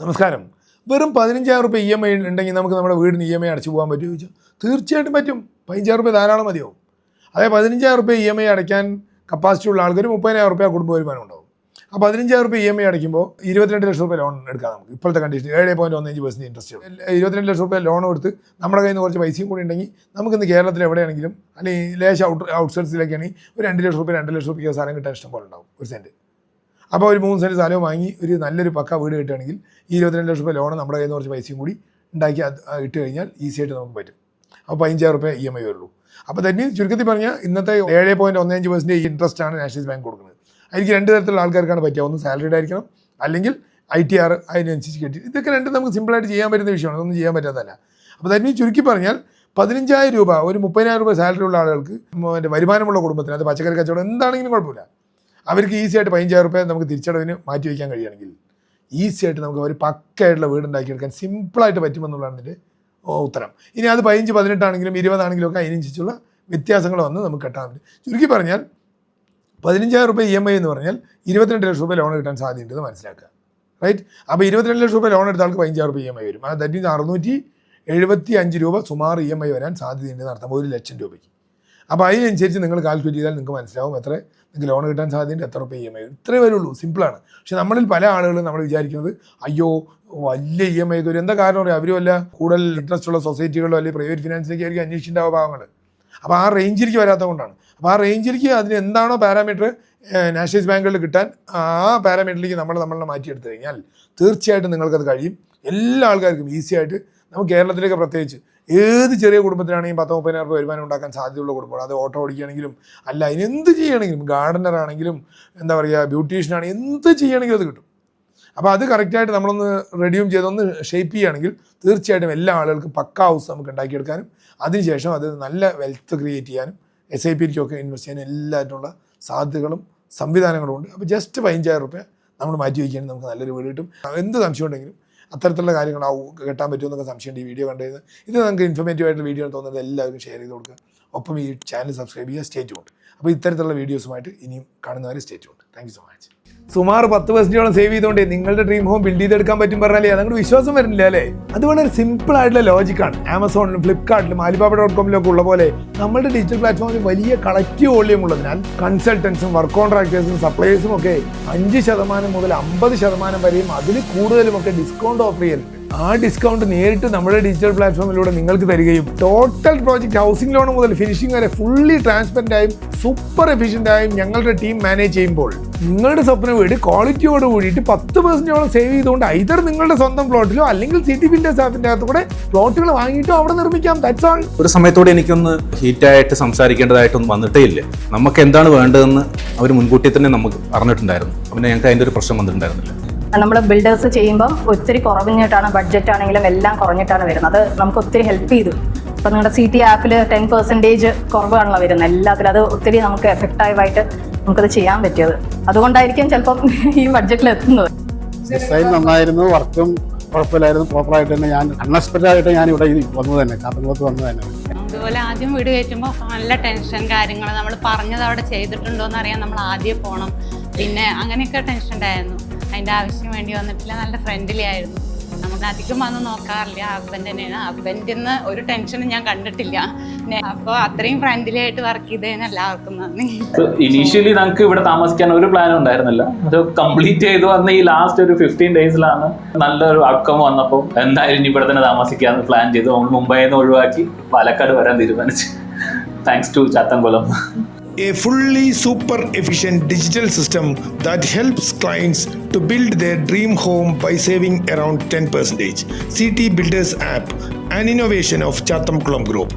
നമസ്കാരം. വെറും 15,000 രൂപ EMI ഉണ്ടെങ്കിൽ നമുക്ക് നമ്മുടെ വീടിന് EMI അടച്ചു പോകാൻ പറ്റുമോ ചോദിച്ചാൽ തീർച്ചയായിട്ടും പറ്റും. 15,000 രൂപ ധാരാളം മതിയാവും. അതായത് 15,000 രൂപ EMI അടയ്ക്കാൻ കപ്പാസിറ്റി ഉള്ള ആൾക്കാർ 30,000 രൂപ കുടുംബ വരുമാനം ഉണ്ടാവും. ആ 15,000 രൂപ EMI അടയ്ക്കുമ്പോൾ 22 ലക്ഷം രൂപ ലോൺ എടുക്കാം. നമുക്ക് ഇപ്പോഴത്തെ കണ്ടീഷൻ 7.15% ഇൻട്രസ്റ്റ്. 22 ലക്ഷം രൂപ ലോൺ എടുത്ത് നമ്മുടെ കയ്യിൽ നിന്ന് കുറച്ച് പൈസയും കൂടി ഉണ്ടെങ്കിൽ നമുക്കിന്ന് കേരളത്തിൽ എവിടെയാണെങ്കിലും അല്ലെങ്കിൽ ലേശം ഔട്ട്സൈഡ്സിലേക്കാണെങ്കിൽ ഒരു 2 ലക്ഷം രൂപയ്ക്ക് സ്ഥലം കിട്ടാൻ ഇഷ്ടം പോലെ ഉണ്ടാവും ഒരു സെൻറ്റ്. അപ്പോൾ ഒരു 3 സെൻറ്റ് സ്ഥലവും വാങ്ങി ഒരു നല്ലൊരു പക്ക വീട് കിട്ടുകയാണെങ്കിൽ 22 ലക്ഷം രൂപ ലോൺ നമ്മുടെ കയ്യിൽ നിന്ന് കുറച്ച് പൈസയും കൂടി ഉണ്ടാക്കി ഇട്ട് കഴിഞ്ഞാൽ ഈസി ആയിട്ട് നമുക്ക് പറ്റും. അപ്പോൾ 15,000 രൂപ EMI വരുള്ളൂ. അപ്പോൾ തന്നെ ചുരുക്കത്തിൽ പറഞ്ഞാൽ ഇന്നത്തെ 7.15% ഇൻട്രസ്റ്റാണ് നാഷണലൈസ് ബാങ്ക് കൊടുക്കുന്നത്. അതിലേക്ക് 2 തരത്തിലുള്ള ആൾക്കാർക്കാണ് പറ്റുക. ഒന്ന് സാലറിഡ് ആയിരിക്കണം, അല്ലെങ്കിൽ ITR അതിനനുസരിച്ച് കെട്ടി. ഇതൊക്കെ രണ്ടും നമുക്ക് സിമ്പിളായിട്ട് ചെയ്യാൻ പറ്റുന്ന വിഷയമാണ്, അതൊന്നും ചെയ്യാൻ പറ്റാത്തതല്ല. അപ്പോൾ തന്നെ ചുരുക്കി പറഞ്ഞാൽ 15,000 രൂപ ഒരു 30,000 രൂപ സാലറി ഉള്ള ആളുകൾക്ക് വരുമാനമുള്ള കുടുംബത്തിന്, അത് പച്ചക്കറി കച്ചവടം എന്താണെങ്കിലും കുഴപ്പമില്ല, അവർക്ക് ഈസി ആയിട്ട് 15,000 രൂപ നമുക്ക് തിരിച്ചടവിന് മാറ്റി വയ്ക്കാൻ കഴിയുകയാണെങ്കിൽ ഈസി ആയിട്ട് നമുക്ക് ഒരു പക്കയായിട്ടുള്ള വീട് ഉണ്ടാക്കിയെടുക്കാൻ സിമ്പിളായിട്ട് പറ്റുമെന്നുള്ളതാണ് ഇതിൻ്റെ ഉത്തരം. ഇനി അത് 15, 18 ആണെങ്കിലും 20 ആണെങ്കിലും ഒക്കെ അതിനനുസരിച്ചുള്ള വ്യത്യാസങ്ങൾ വന്ന് നമുക്ക് കെട്ടാൻ പറ്റും. ചുരുക്കി പറഞ്ഞാൽ 15,000 രൂപ EMI എന്ന് പറഞ്ഞാൽ 22 ലക്ഷം രൂപ ലോൺ കിട്ടാൻ സാധ്യതയുണ്ടെന്ന് മനസ്സിലാക്കുക. റൈറ്റ്? അപ്പോൾ 22 ലക്ഷം രൂപ ലോൺ എടുത്ത ആൾക്ക് 15,000 രൂപ EMI വരും. അത് ദാറ്റ് മീൻസ് 675 രൂപ സുമാർ EMI വരാൻ സാധ്യതയുണ്ടെന്ന് അർത്ഥം, 1 ലക്ഷം രൂപയ്ക്ക്. അപ്പോൾ അതിനനുസരിച്ച് നിങ്ങൾ കാൽക്കുലേറ്റ് ചെയ്താൽ നിങ്ങൾക്ക് മനസ്സിലാവും എത്ര നിങ്ങൾക്ക് ലോൺ കിട്ടാൻ സാധ്യതയുണ്ട്, എത്ര രൂപ EMI വരും. ഇത്രേ വരുള്ളൂ, സിമ്പിളാണ്. പക്ഷേ നമ്മളിൽ പല ആളുകളും നമ്മൾ വിചാരിക്കുന്നത് അയ്യോ വലിയ EMI വരും. എന്താ കാരണം പറയാം, അവരും അല്ല കൂടുതൽ ഇൻട്രസ്റ്റ് ഉള്ള സൊസൈറ്റികളോ അല്ലെങ്കിൽ പ്രൈവറ്റ് ഫിനാൻസിലേക്ക് ആയിരിക്കും അന്വേഷിച്ചിട്ടുണ്ടാവുക ഭാഗങ്ങൾ. അപ്പോൾ ആ റേഞ്ചിലേക്ക് വരാത്തത് കൊണ്ടാണ്. അപ്പോൾ ആ റേഞ്ചിലേക്ക് അതിന് എന്താണോ പാരാമീറ്റർ നാഷണലൈസ് ബാങ്കുകളിൽ കിട്ടാൻ, ആ പാരാമീറ്ററിലേക്ക് നമ്മളെ മാറ്റിയെടുത്തു കഴിഞ്ഞാൽ തീർച്ചയായിട്ടും നിങ്ങൾക്കത് കഴിയും. എല്ലാ ആൾക്കാർക്കും ഈസി ആയിട്ട് നമുക്ക് കേരളത്തിലേക്ക് പ്രത്യേകിച്ച് ഏത് ചെറിയ കുടുംബത്തിനാണെങ്കിലും 10-30,000 രൂപ വരുമാനം ഉണ്ടാക്കാൻ സാധ്യതയുള്ള കുടുംബമാണ്. അത് ഓട്ടോ ഓടിക്കുകയാണെങ്കിലും അല്ല അതിനെന്ത് ചെയ്യണമെങ്കിലും, ഗാർഡനർ ആണെങ്കിലും എന്താ പറയുക ബ്യൂട്ടീഷ്യനാണെങ്കിൽ എന്ത് ചെയ്യണമെങ്കിലും അത് കിട്ടും. അപ്പോൾ അത് കറക്റ്റായിട്ട് നമ്മളൊന്ന് റെഡ്യൂം ചെയ്തൊന്ന് ഷേപ്പ് ചെയ്യുകയാണെങ്കിൽ തീർച്ചയായിട്ടും എല്ലാ ആളുകൾക്കും പക്ക ഹൗസ് നമുക്ക് ഉണ്ടാക്കിയെടുക്കാനും അതിനുശേഷം അത് നല്ല വെൽത്ത് ക്രിയേറ്റ് ചെയ്യാനും SIPക്കൊക്കെ ഇൻവെസ്റ്റ് ചെയ്യാനും എല്ലാറ്റിനുള്ള സാധ്യതകളും സംവിധാനങ്ങളും ഉണ്ട്. അപ്പോൾ ജസ്റ്റ് 15,000 രൂപ നമ്മൾ മാറ്റി വയ്ക്കുകയാണെങ്കിൽ നമുക്ക് നല്ലൊരു വീട് കിട്ടും. എന്ത് സംശയം ഉണ്ടെങ്കിലും അത്തരത്തിലുള്ള കാര്യങ്ങൾ കെട്ടാൻ പറ്റുമെന്നൊക്കെ സംശയമുണ്ട് ഈ വീഡിയോ കണ്ടത്. ഇത് നിങ്ങൾക്ക് ഇൻഫോർമേറ്റീവ് ആയിട്ടുള്ള വീഡിയോ തോന്നുന്നത് എല്ലാവരും ഷെയർ ചെയ്ത് കൊടുക്കുക. ഒപ്പം ഈ ചാനൽ സബ്സ്ക്രൈബ് ചെയ്യുക. Stay tuned. അപ്പോൾ ഇത്തരത്തിലുള്ള വീഡിയോസുമായിട്ട് ഇനിയും കാണുന്നവരെ stay tuned. Thank you so much. സുമാർ 10% സേവ് ചെയ്തുകൊണ്ട് നിങ്ങളുടെ ഡ്രീം ഹോം ബിൽഡ് ചെയ്തെടുക്കാൻ പറ്റും പറഞ്ഞാലേ അതങ്ങോട്ട് വിശ്വാസം വരുന്നില്ല അല്ലേ? അത് വളരെ സിമ്പിൾ ആയിട്ടുള്ള ലോജിക്കാണ്. ആമസോണിലും ഫ്ലിപ്കാർട്ടിലും Alibaba.com ഉള്ള പോലെ നമ്മുടെ ഡിജിറ്റൽ പ്ലാറ്റ്ഫോമിൽ വലിയ കളക്റ്റീവ് വോള്യം ഉള്ളതിനാൽ കൺസൾട്ടൻസും വർക്ക് കോൺട്രാക്ടേഴ്സും സപ്ലൈസും ഒക്കെ 5% മുതൽ 50% വരെയും അതിൽ കൂടുതലും ഒക്കെ ഡിസ്കൗണ്ട് ഓഫർ ചെയ്യുന്നുണ്ട്. ആ ഡിസ്കൗണ്ട് നേരിട്ട് നമ്മുടെ ഡിജിറ്റൽ പ്ലാറ്റ്ഫോമിലൂടെ നിങ്ങൾക്ക് തരികയും ടോട്ടൽ പ്രോജക്റ്റ് ഹൗസിംഗ് ലോൺ മുതൽ ഫിനിഷിംഗ് വരെ ഫുള്ളി ട്രാൻസ്പെറൻ്റ് ആയും സൂപ്പർ എഫിഷ്യൻ്റ് ആയും ഞങ്ങളുടെ ടീം മാനേജ് ചെയ്യുമ്പോൾ നിങ്ങളുടെ സ്വപ്ന വീട് ക്വാളിറ്റിയോട് കൂടിയിട്ട് 10% സേവ് ചെയ്തുകൊണ്ട് ഐതർ നിങ്ങളുടെ സ്വന്തം പ്ലോട്ടിലോ അല്ലെങ്കിൽ സിറ്റി ബിൽഡേഴ്സ് ആപ്പിൻ്റെ അകത്ത് കൂടെ പ്ലോട്ടുകൾ വാങ്ങിയിട്ടോ അവിടെ നിർമ്മിക്കാം. That's all. ഒരു സമയത്തോടെ എനിക്കൊന്ന് ഹീറ്റായിട്ട് സംസാരിക്കേണ്ടതായിട്ടൊന്നും വന്നിട്ടേ ഇല്ല. നമുക്ക് എന്താണ് വേണ്ടതെന്ന് അവർ മുൻകൂട്ടി തന്നെ നമുക്ക് പറഞ്ഞിട്ടുണ്ടായിരുന്നു. പിന്നെ ഞങ്ങൾക്ക് അതിൻ്റെ ഒരു പ്രശ്നം വന്നിട്ടുണ്ടായിരുന്നില്ല. നമ്മൾ ബിൽഡേഴ്സ് ചെയ്യുമ്പം ഒത്തിരി കുറഞ്ഞിട്ടാണ്, ബഡ്ജറ്റ് ആണെങ്കിലും എല്ലാം കുറഞ്ഞിട്ടാണ് വരുന്നത്. അത് നമുക്ക് ഒത്തിരി ഹെൽപ്പ് ചെയ്തു. ഇപ്പം നിങ്ങളുടെ CT ആപ്പിൽ 10% കുറവാണല്ലോ വരുന്നത് എല്ലാത്തിലും. അത് ഒത്തിരി നമുക്ക് എഫക്റ്റീവായിട്ട് നമുക്കത് ചെയ്യാൻ പറ്റിയത്. അതുകൊണ്ടായിരിക്കും ചിലപ്പം ഈ ബഡ്ജറ്റിൽ എത്തുന്നത്. ഡിസൈൻ നന്നായിരുന്നു, വർക്കും കുഴപ്പമില്ലായിരുന്നു. പ്രോപ്പറായിട്ട് തന്നെ ഞാൻ അൺഎക്സ്പെക്റ്റഡ് ആയിട്ട് ഞാൻ ഇവിടെ വന്നത് തന്നെ, കാസർഗോഡ് വന്നത് തന്നെ. അതുപോലെ ആദ്യം വീട് കയറ്റുമ്പോൾ നല്ല ടെൻഷൻ, കാര്യങ്ങൾ നമ്മൾ പറഞ്ഞത് അവിടെ ചെയ്തിട്ടുണ്ടോ എന്ന് അറിയാൻ നമ്മൾ ആദ്യം പോകണം. പിന്നെ അങ്ങനെയൊക്കെ ടെൻഷൻ ഉണ്ടായിരുന്നു. അതിൻ്റെ ആവശ്യം വേണ്ടി വന്നിട്ടില്ല. നല്ല ഫ്രണ്ട്ലി ആയിരുന്നു. നമുക്ക് അധികം വന്ന് നോക്കാറില്ല. ഹസ്ബൻഡ് തന്നെയാണ്. ഹസ്ബൻഡിൽ നിന്ന് ഒരു ടെൻഷനും ഞാൻ കണ്ടിട്ടില്ല. അപ്പോൾ അത്രയും ഫ്രണ്ട്ലി ആയിട്ട് വർക്ക് ചെയ്തതിന് എല്ലാവർക്കും നന്ദി. ഇനീഷ്യലി നമുക്ക് ഇവിടെ താമസിക്കാൻ ഒരു പ്ലാനും ഉണ്ടായിരുന്നില്ല. അത് കംപ്ലീറ്റ് ചെയ്ത് വന്ന ഈ ലാസ്റ്റ് ഒരു 15 ഡേയ്സിലാണ് നല്ലൊരു ഔട്ട്കം വന്നപ്പോൾ എന്തായാലും ഇനി ഇവിടെ തന്നെ താമസിക്കാമെന്ന് പ്ലാൻ ചെയ്തു. നമ്മൾ മുംബൈയിൽ നിന്ന് ഒഴിവാക്കി പാലക്കാട് വരാൻ തീരുമാനിച്ചു. Thanks to Chathankulam. A fully super efficient digital system that helps clients to build their dream home by saving around 10%. CT Builders app, an innovation of Chathamkulam Group.